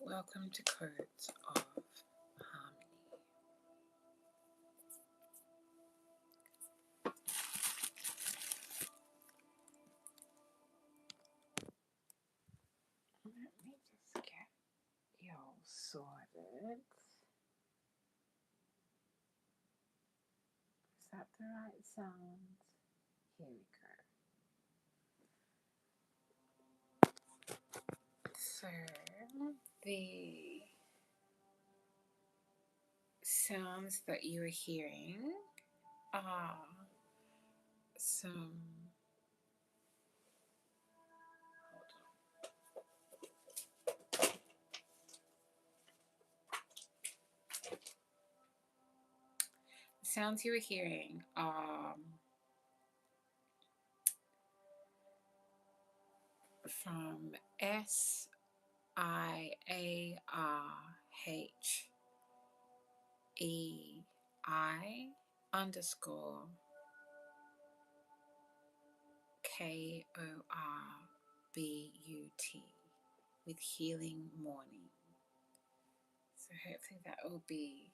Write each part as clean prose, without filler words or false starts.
Welcome to Codes of Harmony. Let me just get you all sorted. Is that the right sound? Here we go. So, the sounds that you are hearing are some, the sounds you are hearing are from SIARHEI_KORBUT with healing morning. So hopefully that will be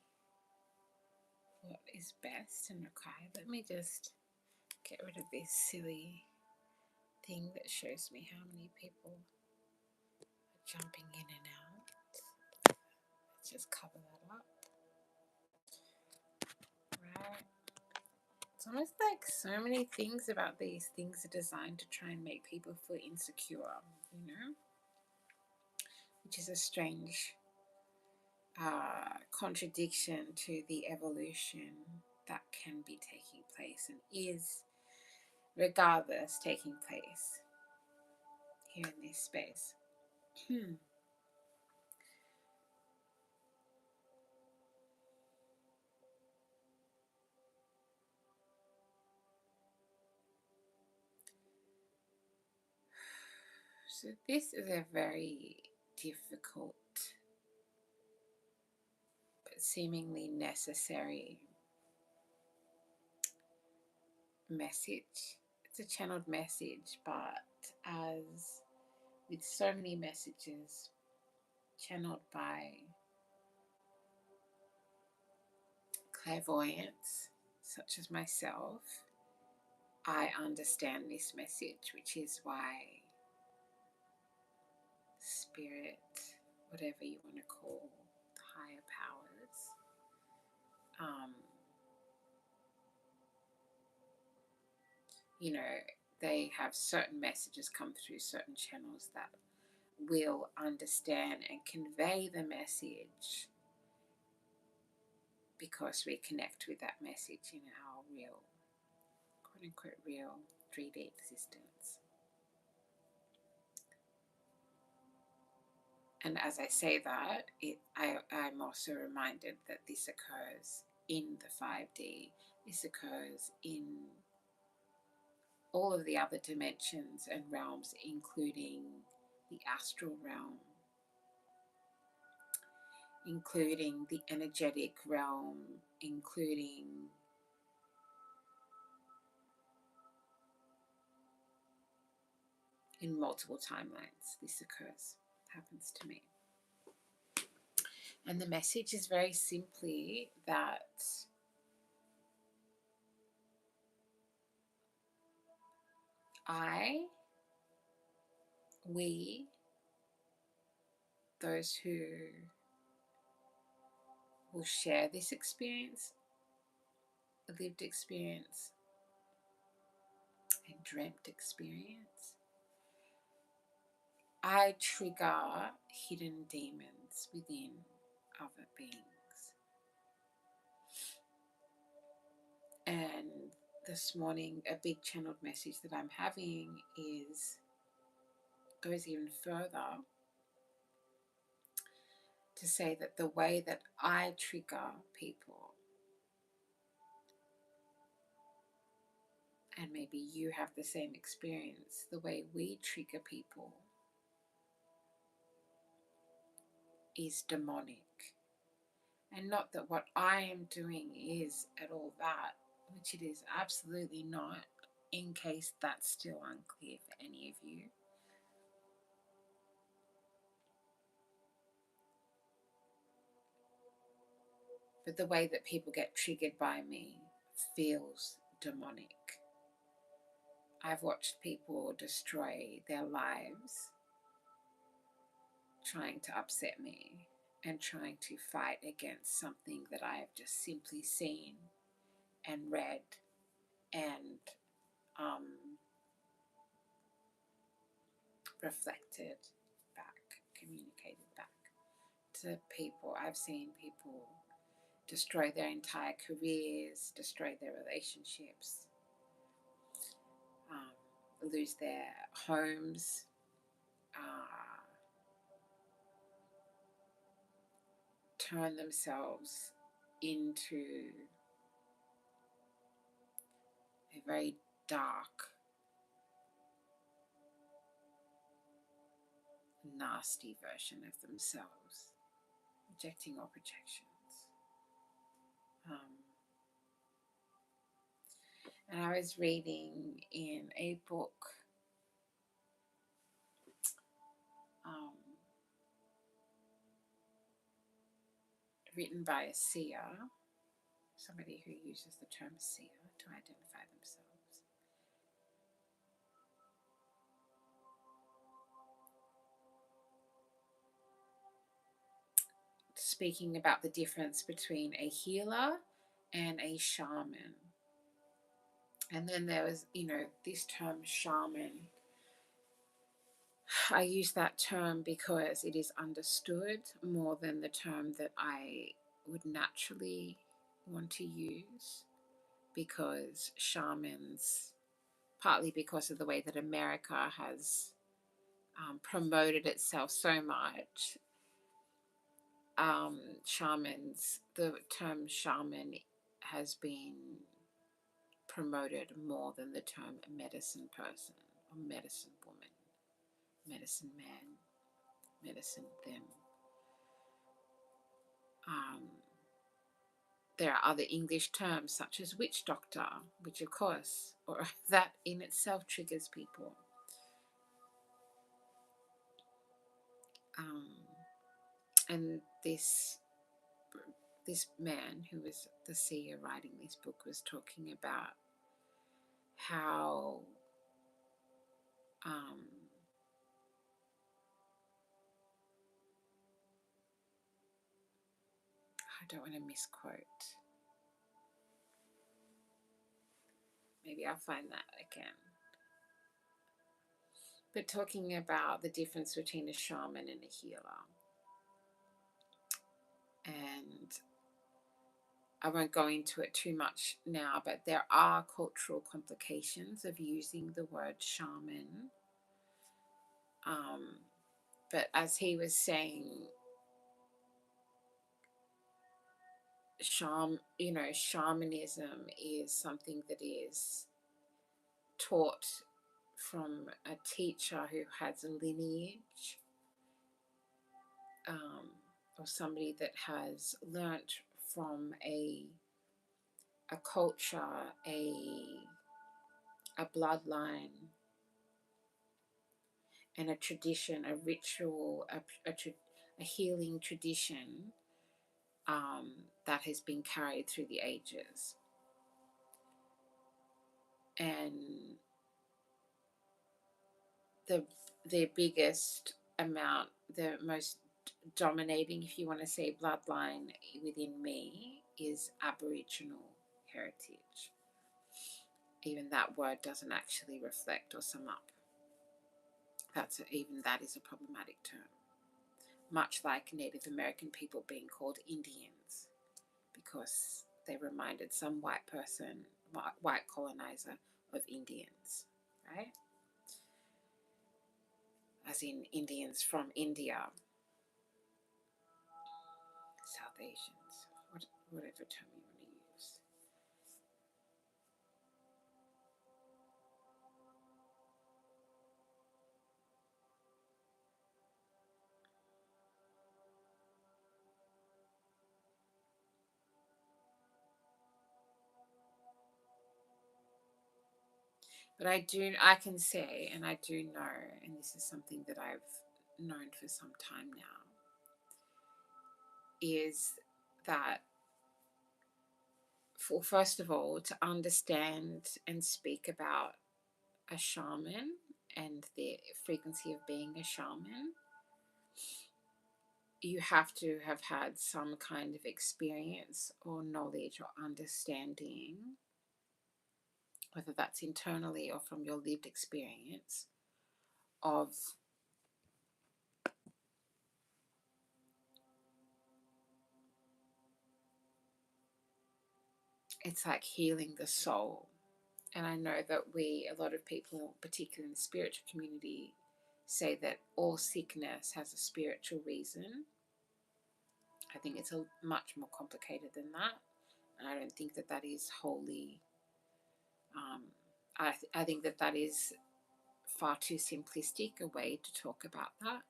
what is best and required. Let me just get rid of this silly thing that shows me how many people are jumping in and out. Let's just cover that up. Right. It's almost like so many things about these things are designed to try and make people feel insecure, you know? Which is a strange contradiction to the evolution that can be taking place and is, regardless, taking place here in this space. So this is a very difficult but seemingly necessary message. It's a channeled message, but as with so many messages channeled by clairvoyants such as myself, I understand this message, which is why spirit, whatever you want to call the higher powers, you know, they have certain messages come through certain channels that will understand and convey the message because we connect with that message in our real, quote unquote, real 3D existence. And as I say that, I'm also reminded that this occurs in the 5D. This occurs in all of the other dimensions and realms, including the astral realm, including the energetic realm, including in multiple timelines. This occurs, happens to me. And the message is very simply that we, those who will share this experience, a lived experience, and dreamt experience, I trigger hidden demons within other beings. And this morning, a big channeled message that I'm having goes even further to say that the way that I trigger people, and maybe you have the same experience, the way we trigger people is demonic. And not that what I am doing is at all that, which it is absolutely not, in case that's still unclear for any of you. but the way that people get triggered by me feels demonic. I've watched people destroy their lives trying to upset me and trying to fight against something that I have just simply seen and read and reflected back, communicated back to people. I've seen people destroy their entire careers, destroy their relationships, lose their homes, turn themselves into a very dark, nasty version of themselves, rejecting all projections. And I was reading in a book written by a seer, somebody who uses the term seer to identify themselves. Speaking about the difference between a healer and a shaman. And then there was, this term shaman. I use that term because it is understood more than the term that I would naturally want to use, because shamans, partly because of the way that America has promoted itself so much, shamans, the term shaman has been promoted more than the term medicine person or medicine woman, medicine man, medicine them. There are other English terms such as witch doctor, which of course, or that in itself triggers people. And this man who was the seer writing this book was talking about how I don't want to misquote. Maybe I'll find that again. But talking about the difference between a shaman and a healer. And I won't go into it too much now, but there are cultural complications of using the word shaman. But as he was saying, shamanism is something that is taught from a teacher who has a lineage, or somebody that has learnt from a culture, a bloodline, and a tradition, a ritual, a healing tradition that has been carried through the ages. And the biggest amount, the most dominating, if you want to say, bloodline within me is Aboriginal heritage. Even that word doesn't actually reflect or sum up. Even that is a problematic term. Much like Native American people being called Indians, because they reminded some white person, white colonizer, of Indians, right? As in Indians from India, South Asians, whatever term you want to use. But I can say, and I do know, and this is something that I've known for some time now, is that first of all, to understand and speak about a shaman and the frequency of being a shaman, you have to have had some kind of experience or knowledge or understanding, whether that's internally or from your lived experience, of it's like healing the soul. And I know that a lot of people, particularly in the spiritual community, say that all sickness has a spiritual reason. I think it's much more complicated than that. And I don't think that that is wholly, I think that that is far too simplistic a way to talk about that.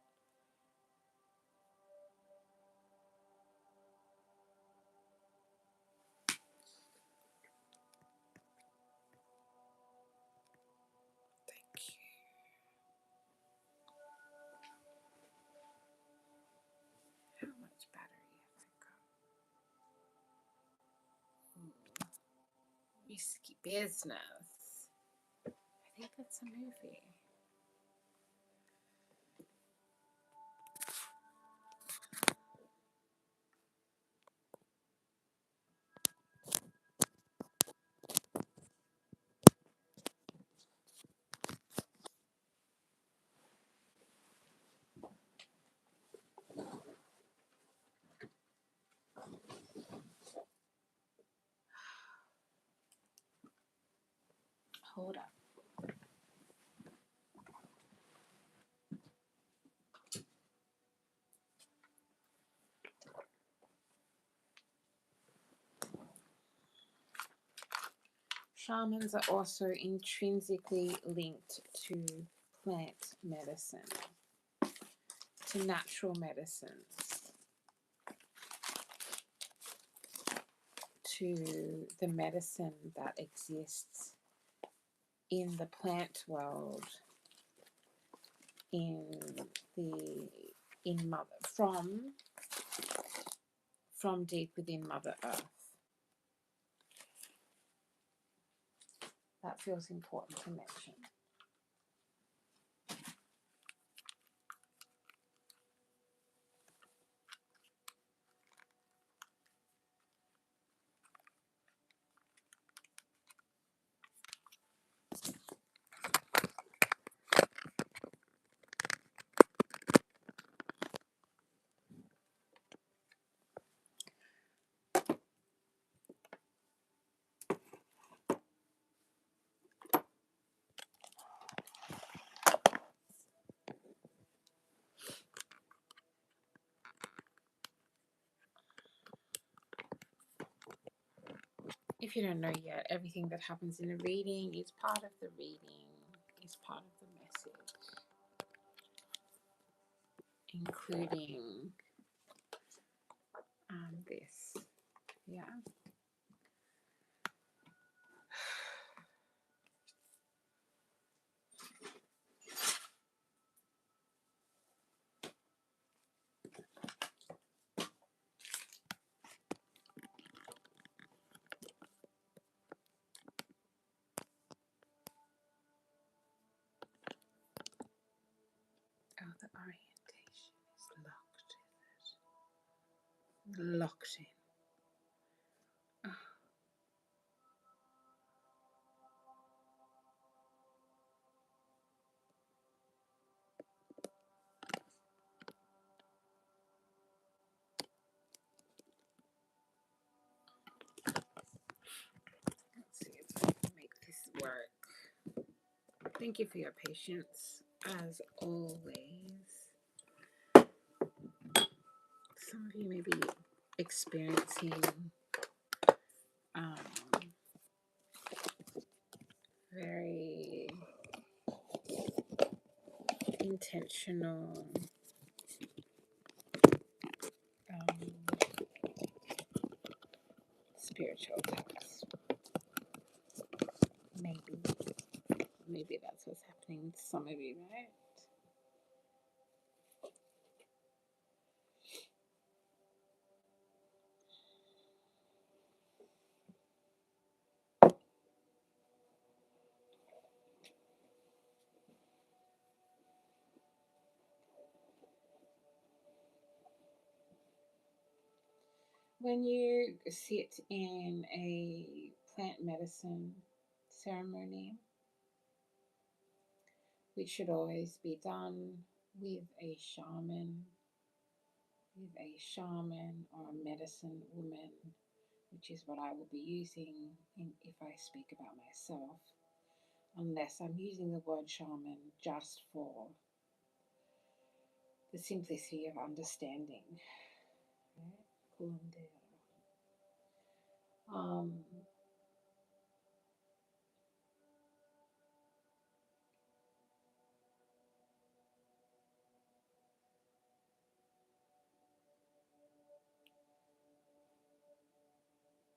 Thank you. How much battery have I got? Ooh, risky business. I think that's a movie. Hold up. Shamans are also intrinsically linked to plant medicine, to natural medicines, to the medicine that exists in the plant world, in the from deep within Mother Earth. That feels important to mention. If you don't know yet, everything that happens in a reading is part of the reading, is part of the message, including this. Yeah. Oh, the orientation is locked in it. Locked in. Oh. Let's see if I can make this work. Thank you for your patience, as always. Some of you may be experiencing very intentional spiritual attacks. Maybe that's what's happening to some of you, right? when you sit in a plant medicine ceremony, which should always be done with a shaman or a medicine woman, which is what I will be using if I speak about myself, unless I'm using the word shaman just for the simplicity of understanding. Um,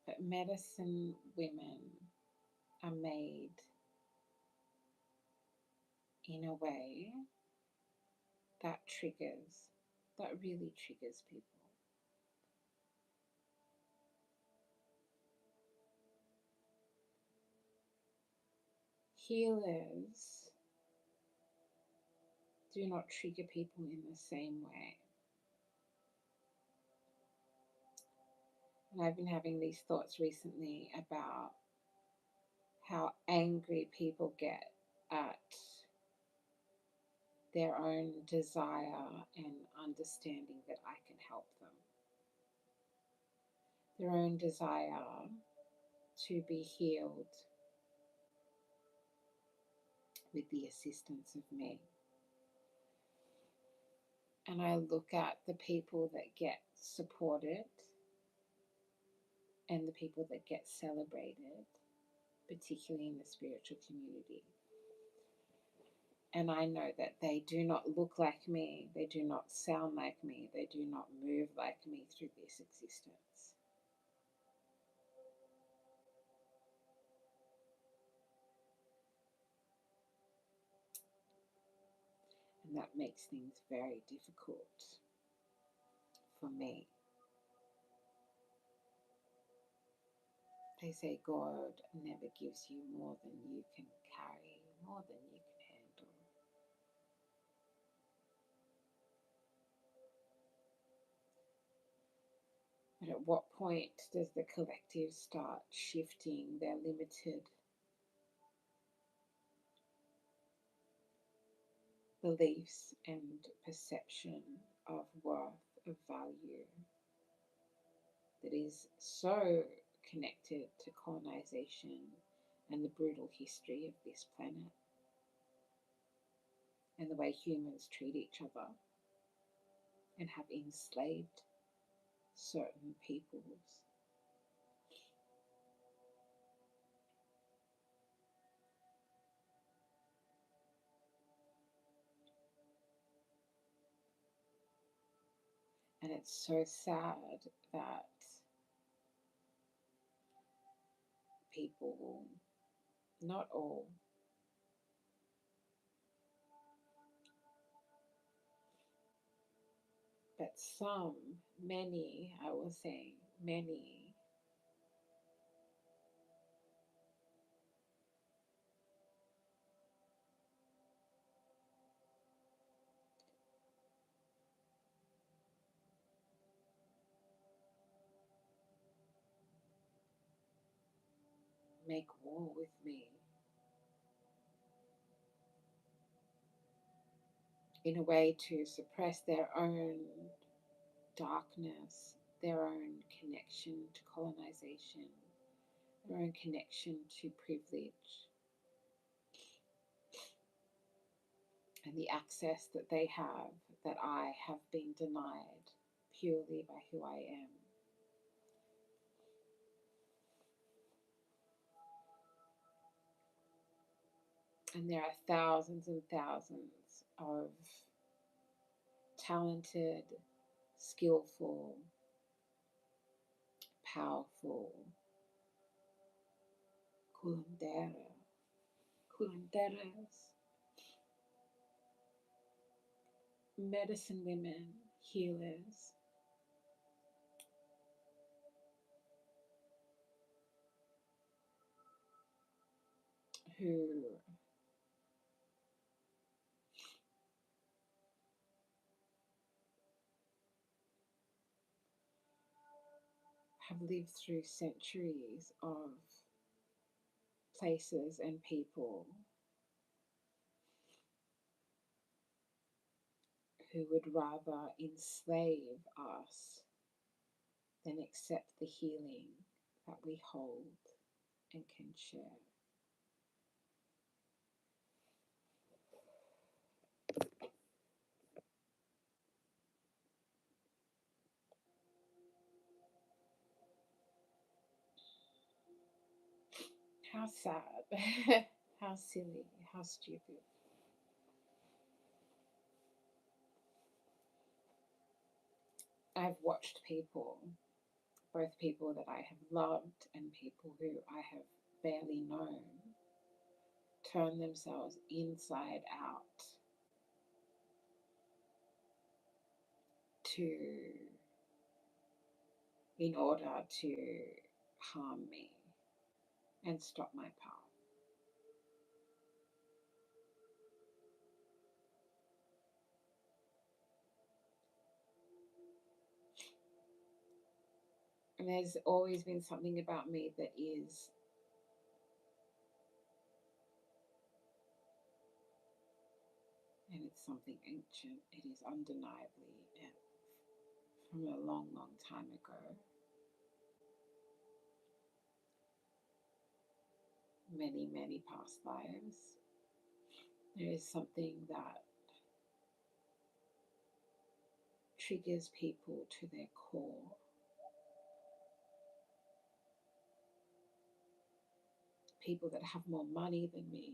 but medicine women are made in a way that really triggers people. Healers do not trigger people in the same way. And I've been having these thoughts recently about how angry people get at their own desire and understanding that I can help them. Their own desire to be healed with the assistance of me. And I look at the people that get supported and the people that get celebrated, particularly in the spiritual community. And I know that they do not look like me, they do not sound like me, they do not move like me through this existence. And that makes things very difficult for me. They say God never gives you more than you can carry, more than you can handle. But at what point does the collective start shifting their limited beliefs and perception of worth, of value, that is so connected to colonization and the brutal history of this planet and the way humans treat each other and have enslaved certain peoples? And it's so sad that people, not all, but some, many, I will say, many, make war with me in a way to suppress their own darkness, their own connection to colonization, their own connection to privilege, and the access that they have that I have been denied purely by who I am. And there are thousands and thousands of talented, skillful, powerful curanderas, medicine women, healers, who have lived through centuries of places and people who would rather enslave us than accept the healing that we hold and can share. How sad, how silly, how stupid. I've watched people, both people that I have loved and people who I have barely known, turn themselves inside out to, in order to harm me and stop my path. And there's always been something about me that is and it's something ancient. It is undeniably from a long, long time ago. Many, many past lives. There is something that triggers people to their core. People that have more money than me,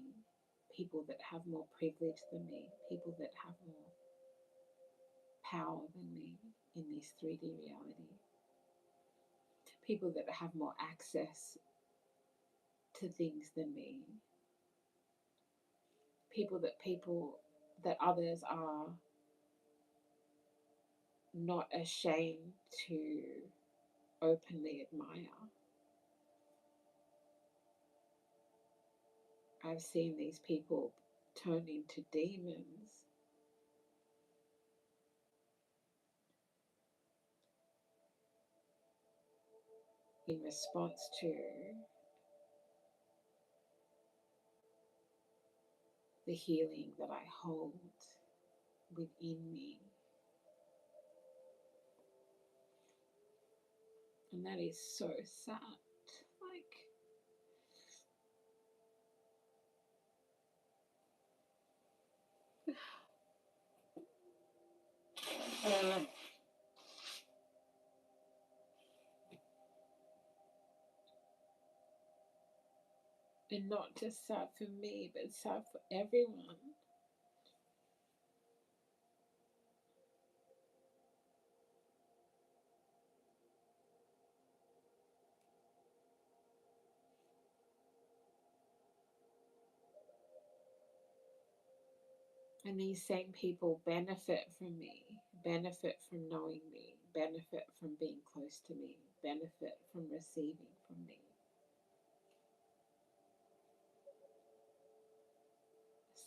people that have more privilege than me, people that have more power than me in this 3D reality, people that have more access to things than me, people that others are not ashamed to openly admire. I've seen these people turn into demons in response to the healing that I hold within me. And that is so sad. And not just sad for me, but sad for everyone. And these same people benefit from me, benefit from knowing me, benefit from being close to me, benefit from receiving from me.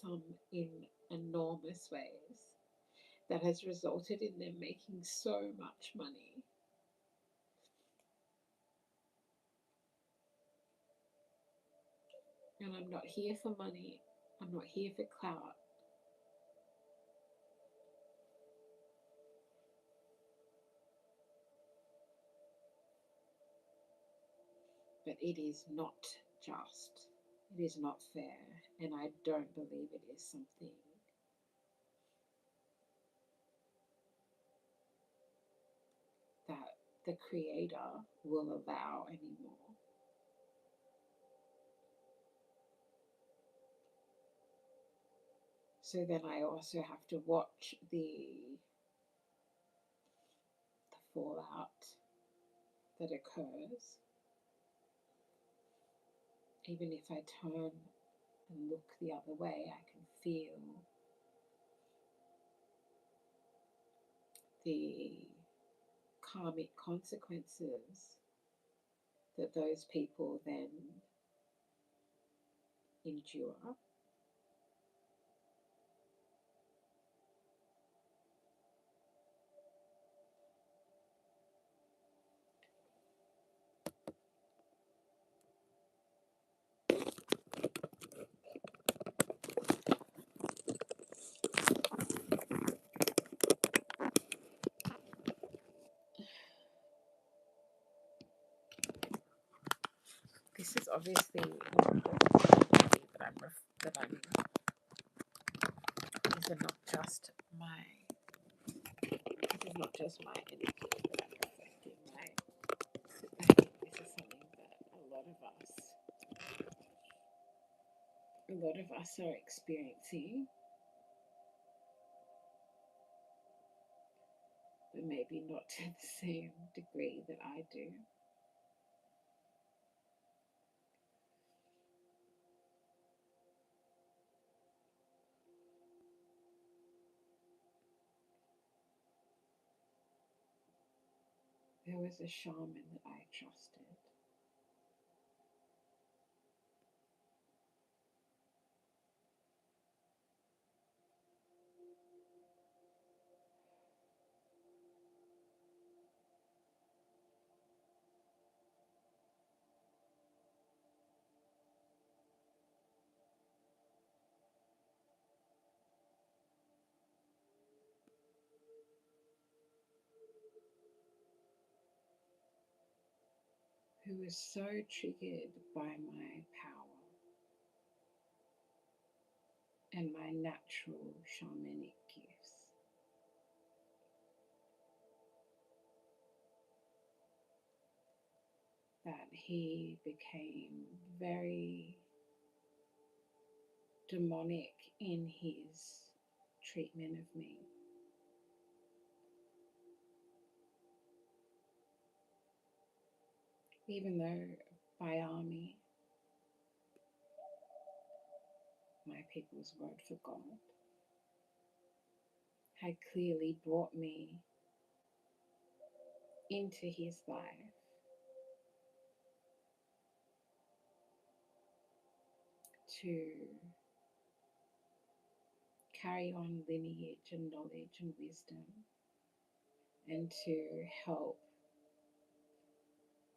Some in enormous ways that has resulted in them making so much money. And I'm not here for money. I'm not here for clout. But it is not just. It is not fair. And I don't believe it is something that the Creator will allow anymore. So then I also have to watch the fallout that occurs. Even if I turn and look the other way, I can feel the karmic consequences that those people then endure. this is obviously not the energy that I'm these are not just my this is not just my energy that I'm reflecting. I think this is something that a lot of us are experiencing, but maybe not to the same degree that I do. There was a shaman that I trusted, who was so triggered by my power and my natural shamanic gifts that he became very demonic in his treatment of me. Even though Bayami, my people's word for God, had clearly brought me into his life to carry on lineage and knowledge and wisdom and to help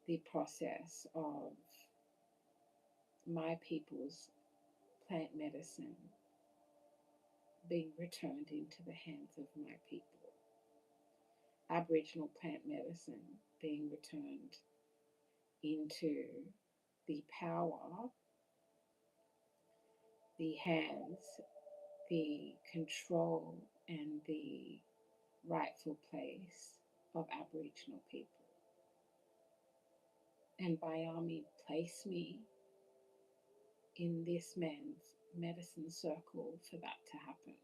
the process of my people's plant medicine being returned into the hands of my people. Aboriginal plant medicine being returned into the power, the hands, the control, and the rightful place of Aboriginal people. And Bayami placed me in this man's medicine circle for that to happen.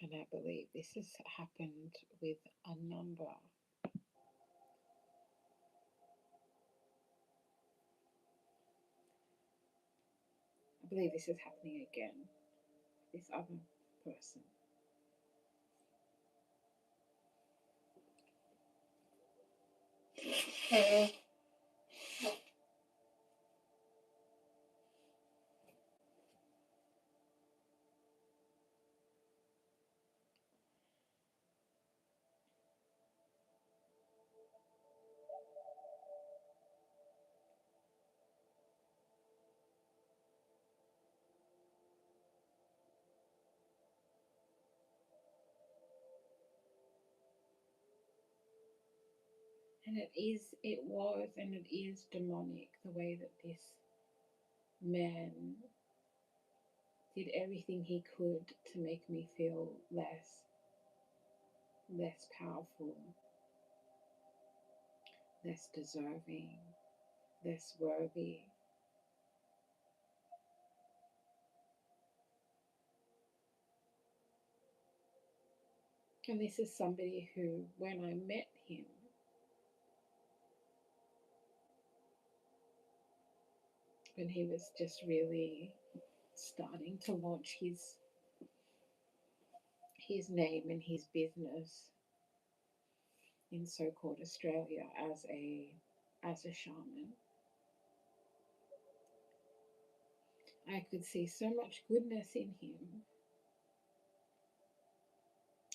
And I believe this has happened with a number. I believe this is happening again. This other person. And it was, and it is demonic the way that this man did everything he could to make me feel less powerful, less deserving, less worthy. And this is somebody who, when I met him, when he was just really starting to launch his name and his business in so-called Australia as a shaman, I could see so much goodness in him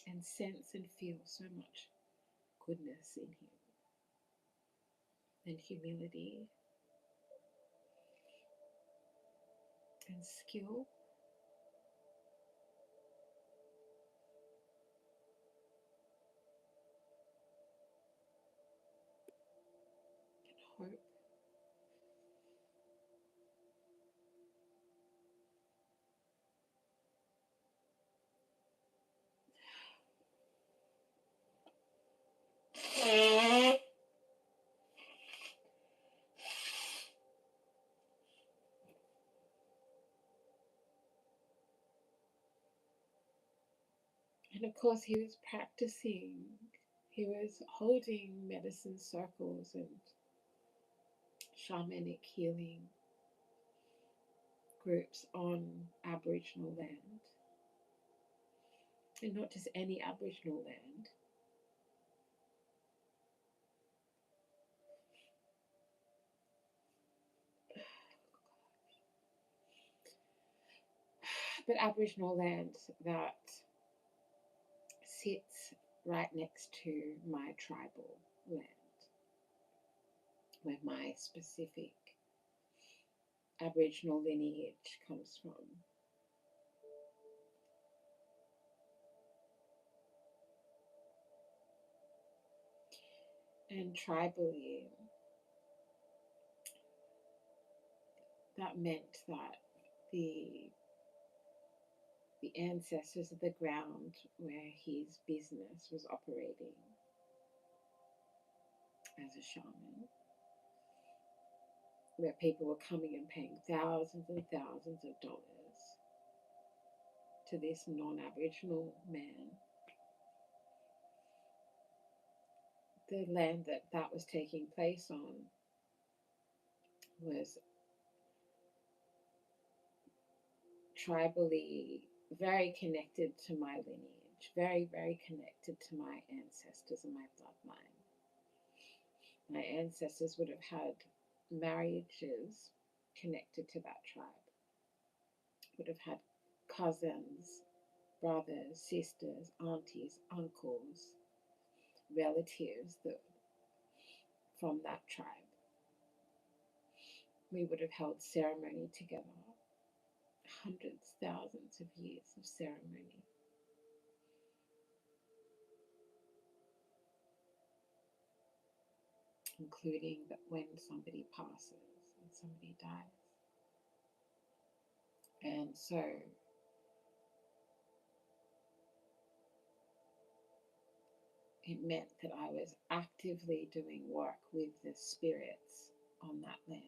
and sense and feel so much goodness in him and humility and skill and hope. And of course, he was practicing, he was holding medicine circles and shamanic healing groups on Aboriginal land. And not just any Aboriginal land, but Aboriginal land that sits right next to my tribal land, where my specific Aboriginal lineage comes from. And tribally, that meant that the the ancestors of the ground where his business was operating as a shaman, where people were coming and paying thousands and thousands of dollars to this non-Aboriginal man, the land that that was taking place on was tribally very connected to my lineage, very, very connected to my ancestors and my bloodline. My ancestors would have had marriages connected to that tribe, would have had cousins, brothers, sisters, aunties, uncles, relatives that, from that tribe. We would have held ceremony together, hundreds, thousands of years of ceremony. Including that when somebody passes and somebody dies. And so it meant that I was actively doing work with the spirits on that land.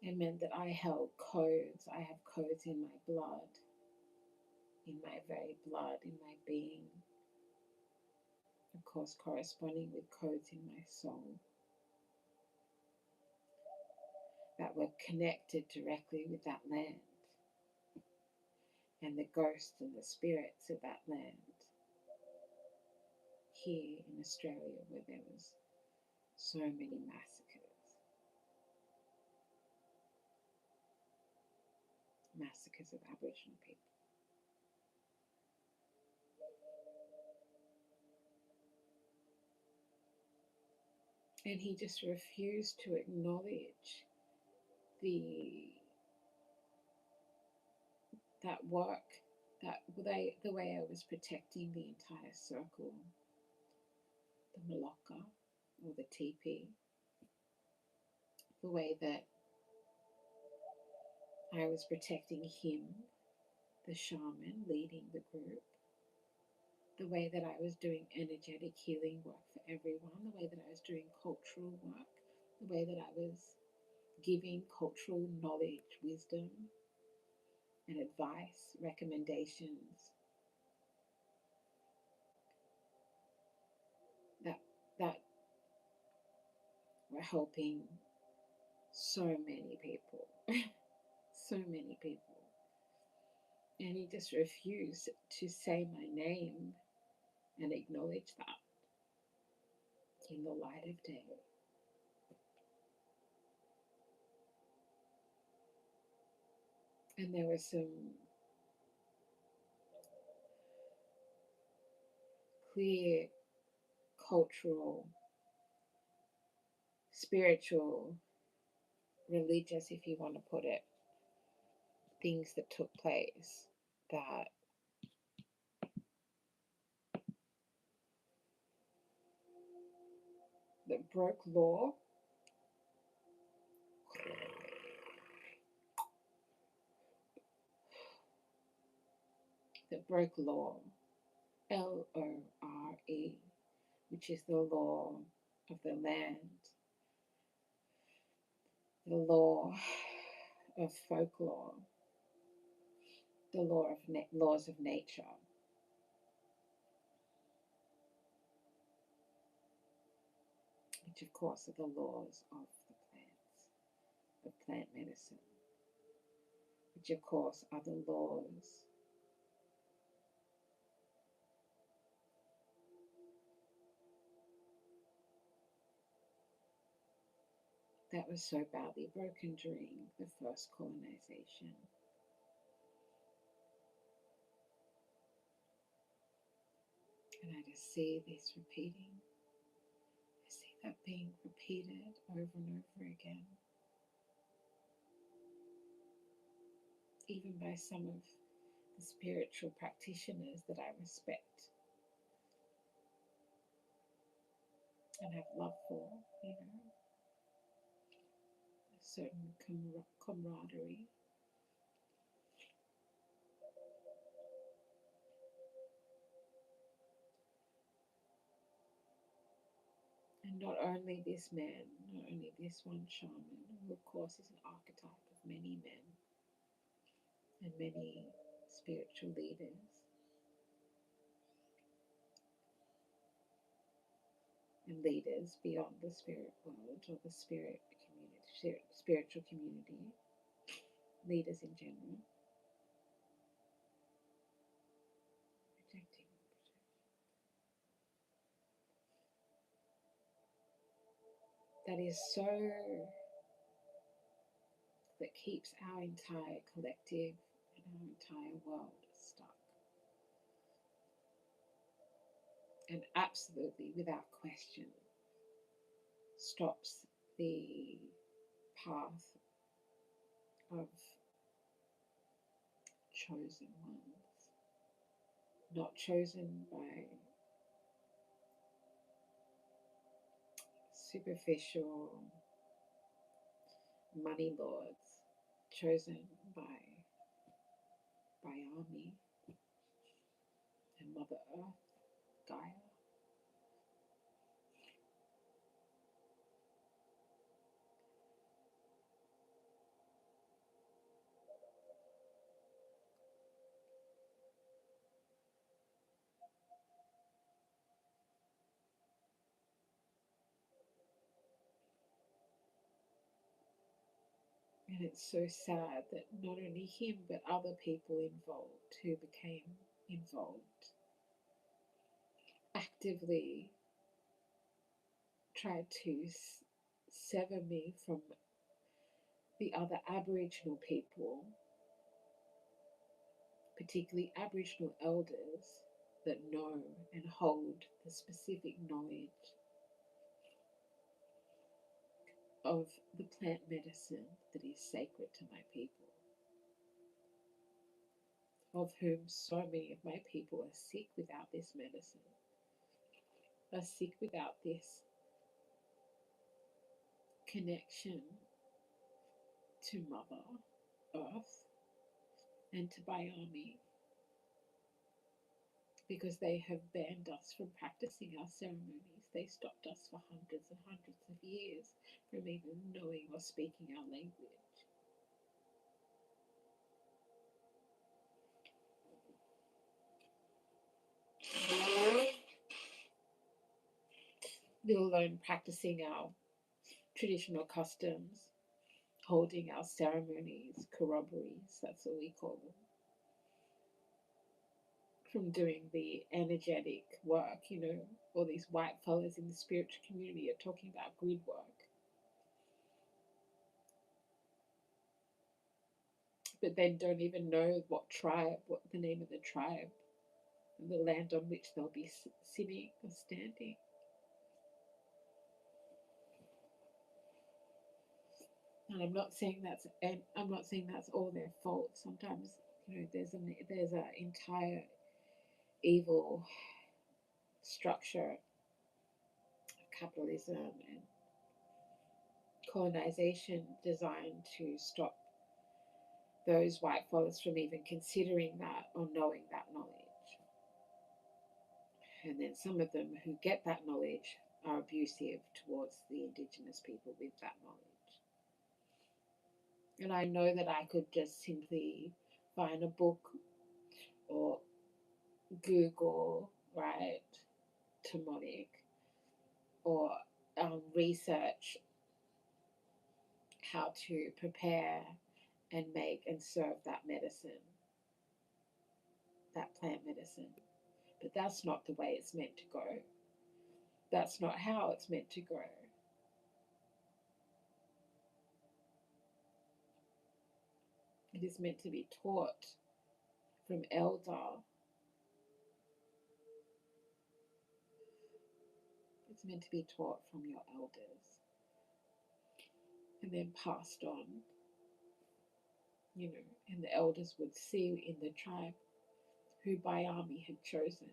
It meant that I held codes. I have codes in my blood, in my very blood, in my being. Of course, corresponding with codes in my soul that were connected directly with that land and the ghosts and the spirits of that land here in Australia, where there was so many massacres of Aboriginal people. And he just refused to acknowledge the that work, the way I was protecting the entire circle, the Malocka or the teepee, the way that I was protecting him, the shaman leading the group, the way that I was doing energetic healing work for everyone, the way that I was doing cultural work, the way that I was giving cultural knowledge, wisdom, and advice, recommendations that were helping so many people, so many people. And he just refused to say my name and acknowledge that in the light of day. And there were some clear cultural, spiritual, religious, if you want to put it, things that took place that broke law, LORE, which is the law of the land, the law of folklore, the laws of nature, which of course are the laws of the plants, of plant medicine, which of course are the laws that was so badly broken during the first colonization. And I just see this repeating. I see that being repeated over and over again, even by some of the spiritual practitioners that I respect and have love for, a certain camaraderie. And not only this man, not only this one shaman, who of course is an archetype of many men and many spiritual leaders, and leaders beyond the spirit world or the spirit community, spiritual community, leaders in general. Protecting. That is so, that keeps our entire collective and our entire world stuck. And absolutely, without question, stops the path of chosen ones, not chosen by superficial money lords, chosen by Army and Mother Earth, Gaia. And it's so sad that not only him, but other people involved who became involved actively tried to sever me from the other Aboriginal people, particularly Aboriginal elders that know and hold the specific knowledge of the plant medicine that is sacred to my people, of whom so many of my people are sick without this medicine, are sick without this connection to Mother Earth and to Bayami, because they have banned us from practicing our ceremonies. They stopped us for hundreds and hundreds of years from even knowing or speaking our language. Let alone practicing our traditional customs, holding our ceremonies, corroborees, that's what we call them. from doing the energetic work. All these white fellas in the spiritual community are talking about grid work, but then don't even know what the name of the tribe, and the land on which they'll be sitting or standing. And I'm not saying that's all their fault. Sometimes there's an entire evil structure of capitalism and colonization designed to stop those white fellas from even considering that or knowing that knowledge. And then some of them who get that knowledge are abusive towards the indigenous people with that knowledge. And I know that I could just simply find a book or Google, right, demonic, or research how to prepare and make and serve that medicine, that plant medicine. But that's not the way it's meant to go. That's not how it's meant to go. It is meant to be taught from elder. It's meant to be taught from your elders and then passed on, and the elders would see in the tribe who Bayami had chosen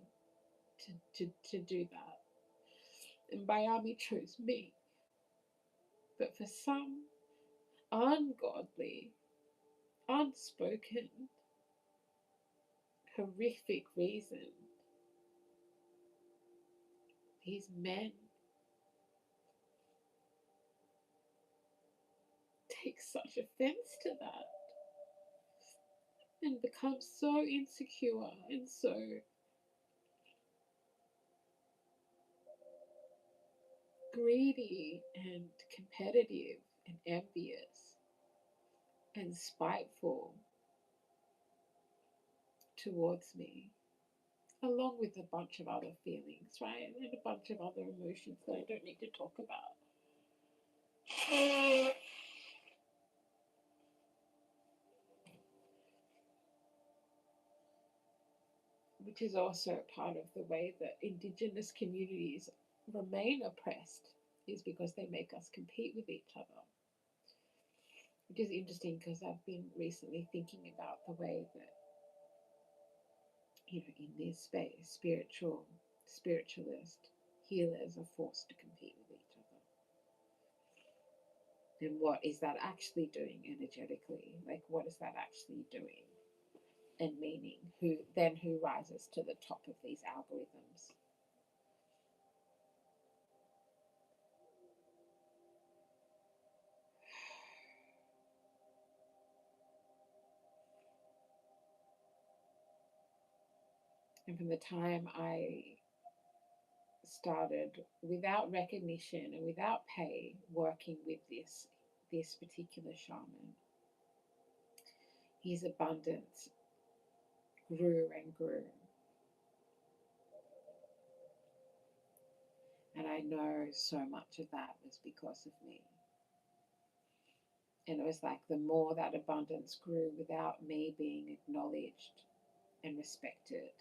to do that. And Bayami chose me. But for some ungodly, unspoken, horrific reason, these men take such offense to that and become so insecure and so greedy and competitive and envious and spiteful towards me, along with a bunch of other feelings, right? And a bunch of other emotions that I don't need to talk about. Which is also part of the way that Indigenous communities remain oppressed, is because they make us compete with each other. Which is interesting because I've been recently thinking about the way that, in this space, spiritualist healers are forced to compete with each other. And what is that actually doing energetically? Like, what is that actually doing? And meaning, who rises to the top of these algorithms? And from the time I started, without recognition and without pay, working with this particular shaman, his abundance grew and grew. And I know so much of that was because of me. And it was like the more that abundance grew without me being acknowledged and respected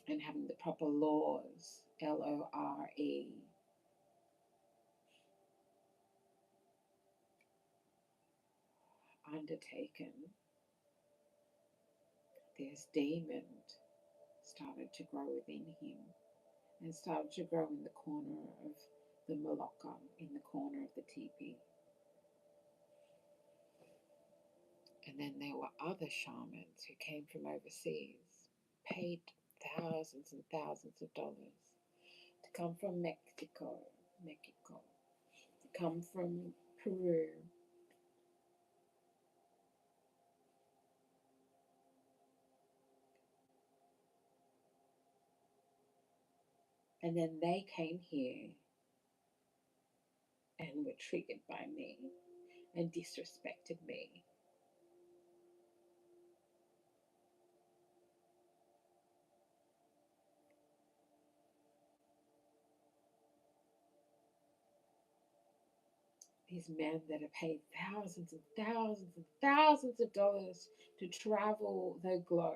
and having the proper laws, LORE, undertaken, this demon started to grow within him and started to grow in the corner of the Malacca, in the corner of the teepee. And then there were other shamans who came from overseas, paid thousands and thousands of dollars to come from Mexico, to come from Peru, and then they came here and were triggered by me and disrespected me. these men that are paid thousands and thousands and thousands of dollars to travel the globe,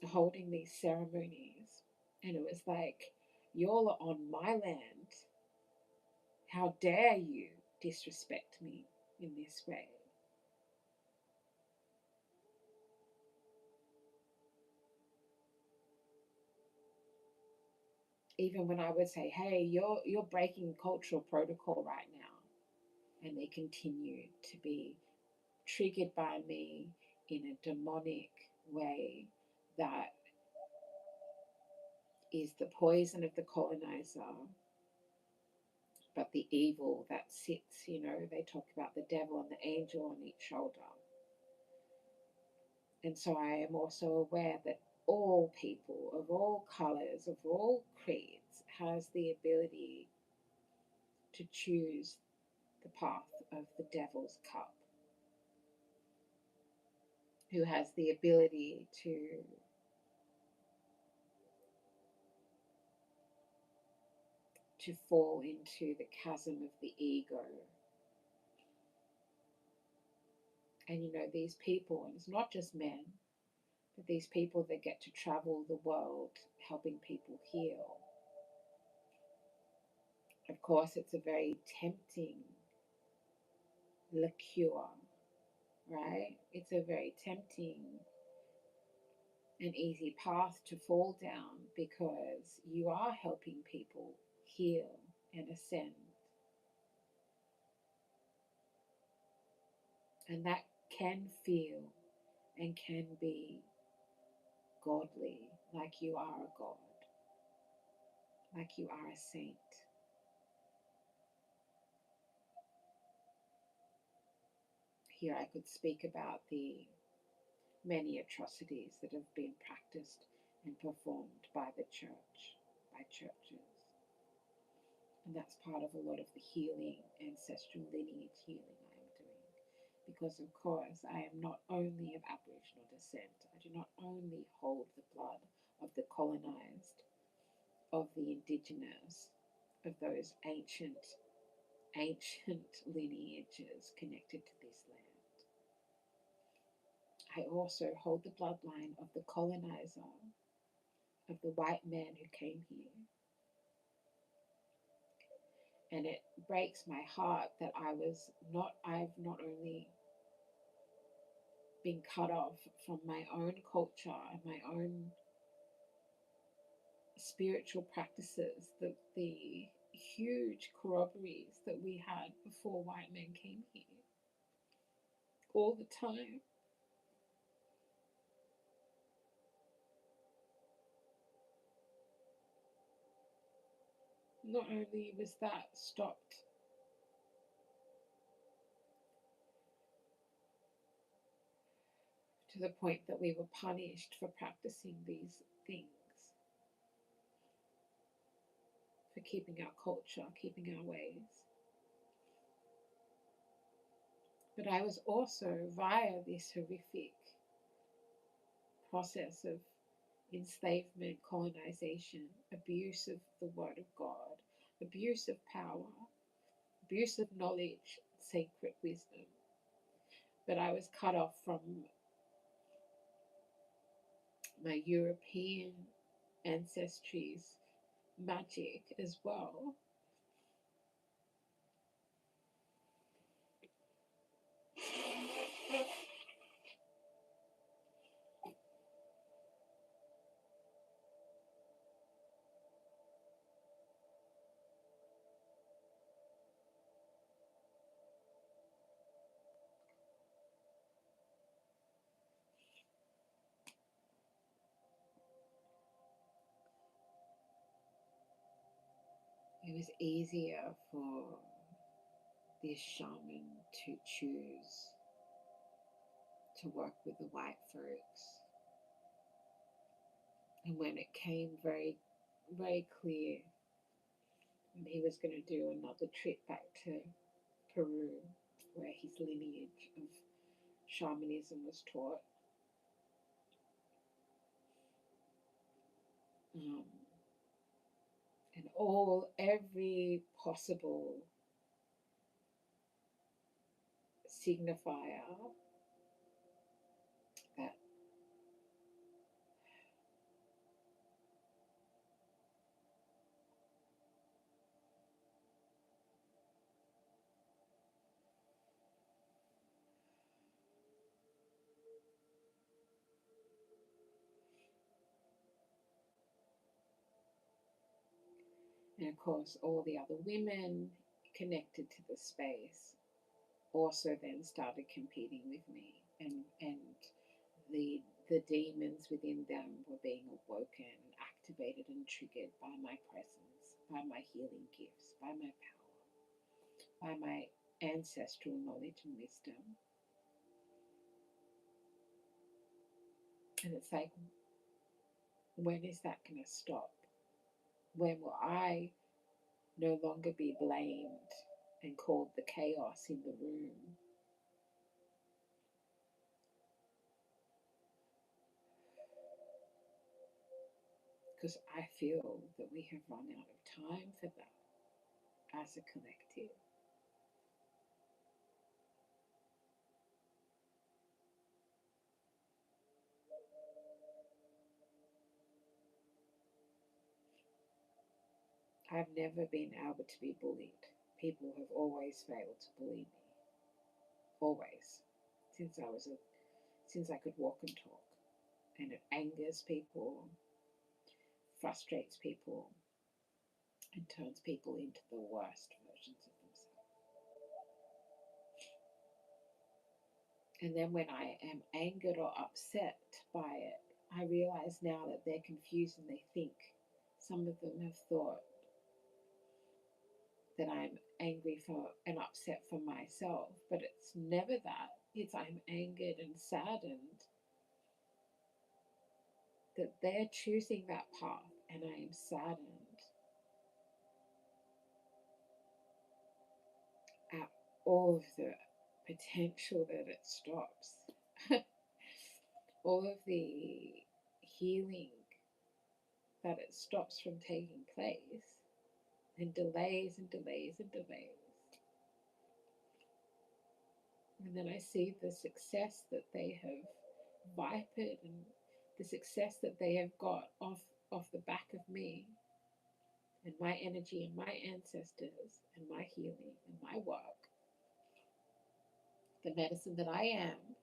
holding these ceremonies. And it was like, y'all are on my land. How dare you disrespect me in this way? Even when I would say, hey, you're breaking cultural protocol right now. And they continue to be triggered by me in a demonic way that is the poison of the colonizer, but the evil that sits, they talk about the devil and the angel on each shoulder. And so I am also aware that all people of all colors, of all creeds, has the ability to choose the path of the devil's cup, who has the ability to fall into the chasm of the ego. And these people, and it's not just men, but these people that get to travel the world helping people heal. Of course, it's a very tempting liqueur, right? It's a very tempting and easy path to fall down because you are helping people heal and ascend. And that can feel and can be godly, like you are a god, like you are a saint. Here I could speak about the many atrocities that have been practiced and performed by the church, by churches. And that's part of a lot of the healing, ancestral lineage healing I am doing. Because, of course, I am not only of Aboriginal descent, I do not only hold the blood of the colonized, of the indigenous, of those ancient lineages connected to this land. I also hold the bloodline of the colonizer, of the white man who came here. And it breaks my heart that I've not only been cut off from my own culture and my own spiritual practices, the huge corroborees that we had before white men came here all the time. Not only was that stopped, to the point that we were punished for practicing these things, for keeping our culture, keeping our ways. But I was also, via this horrific process of enslavement, colonization, abuse of the Word of God, abuse of power, abuse of knowledge, sacred wisdom. But I was cut off from my European ancestry's magic as well. It was easier for this shaman to choose to work with the white folks. And when it came very, very clear when he was going to do another trip back to Peru, where his lineage of shamanism was taught, and every possible signifier that and of course all the other women connected to the space also then started competing with me, and the demons within them were being awoken, activated, and triggered by my presence, by my healing gifts, by my power, by my ancestral knowledge and wisdom. And it's like, when is that going to stop? When will I no longer be blamed and called the chaos in the room? Because I feel that we have run out of time for that as a collective. I've never been able to be bullied. People have always failed to bully me. Always. Since since I could walk and talk. And it angers people, frustrates people, and turns people into the worst versions of themselves. And then when I am angered or upset by it, I realize now that they're confused and they think. Some of them have thought that I'm angry for and upset for myself, but it's never that. It's I'm angered and saddened that they're choosing that path, and I am saddened at all of the potential that it stops, all of the healing that it stops from taking place, and delays and delays and delays. And then I see the success that they have vipered and the success that they have got off the back of me and my energy and my ancestors and my healing and my work, the medicine that I am.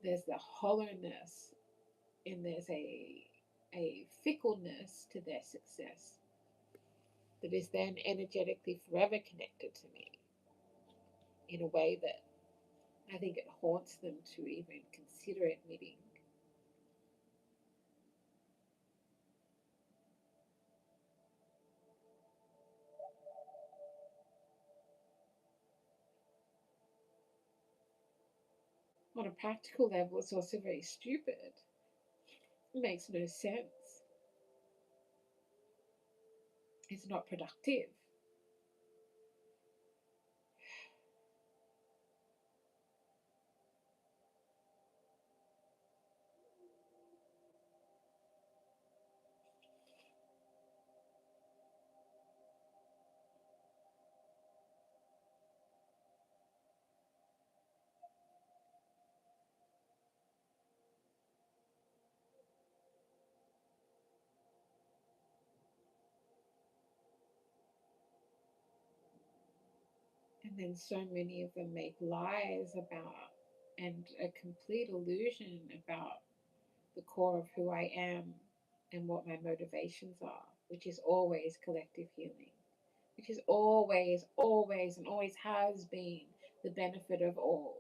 There's the hollowness and there's a fickleness to their success that is then energetically forever connected to me in a way that I think it haunts them to even consider admitting. On a practical level, it's also very stupid. It makes no sense. It's not productive. And then so many of them make lies about and a complete illusion about the core of who I am and what my motivations are, which is always collective healing, which is always, always, and always has been the benefit of all.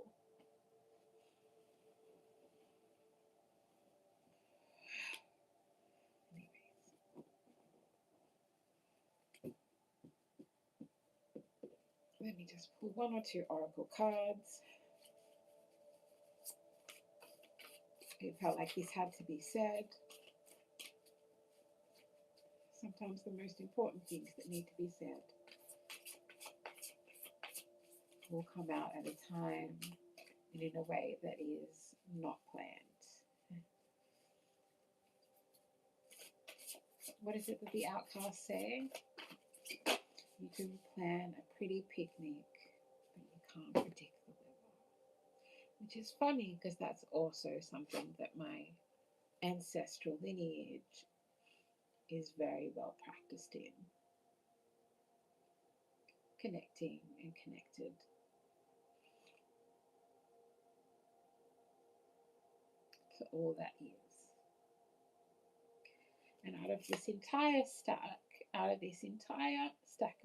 Let me just pull one or two oracle cards. It felt like this had to be said. Sometimes the most important things that need to be said will come out at a time and in a way that is not planned. what is it that the outcasts say? You can plan a pretty picnic, but you can't predict the weather. Which is funny because that's also something that my ancestral lineage is very well practiced in. Connecting and connected to all that is. And out of this entire stack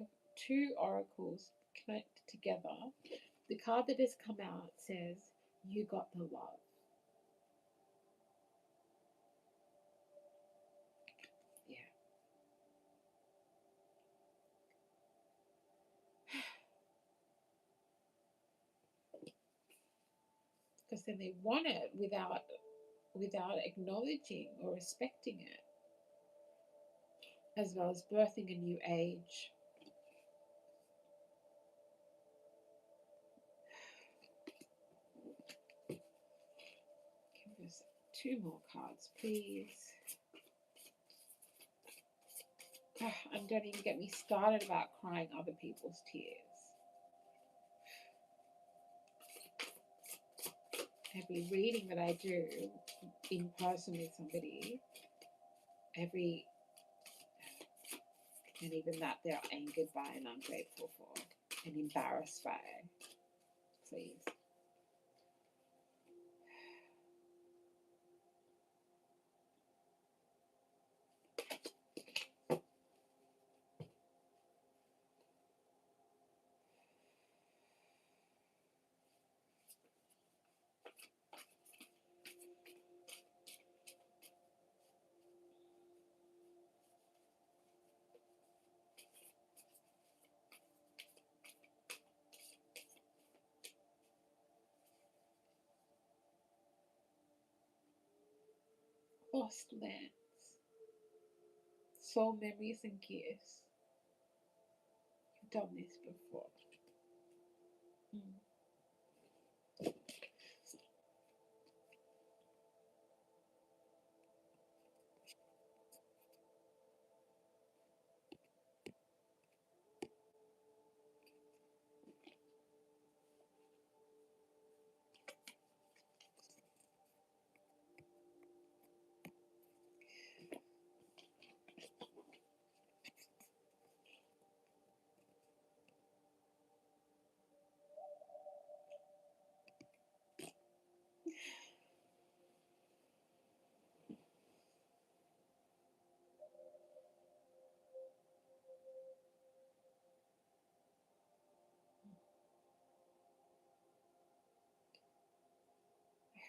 of two oracles connected together, the card that has come out says, you got the love. Yeah. Because then they want it without acknowledging or respecting it, as well as birthing a new age. Give us two more cards, please. And don't even get me started about crying other people's tears. Every reading that I do in person with somebody, and even that they're angered by and ungrateful for and embarrassed by, please. Lost lands, soul memories and gifts. You've done this before.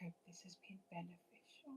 I hope this has been beneficial.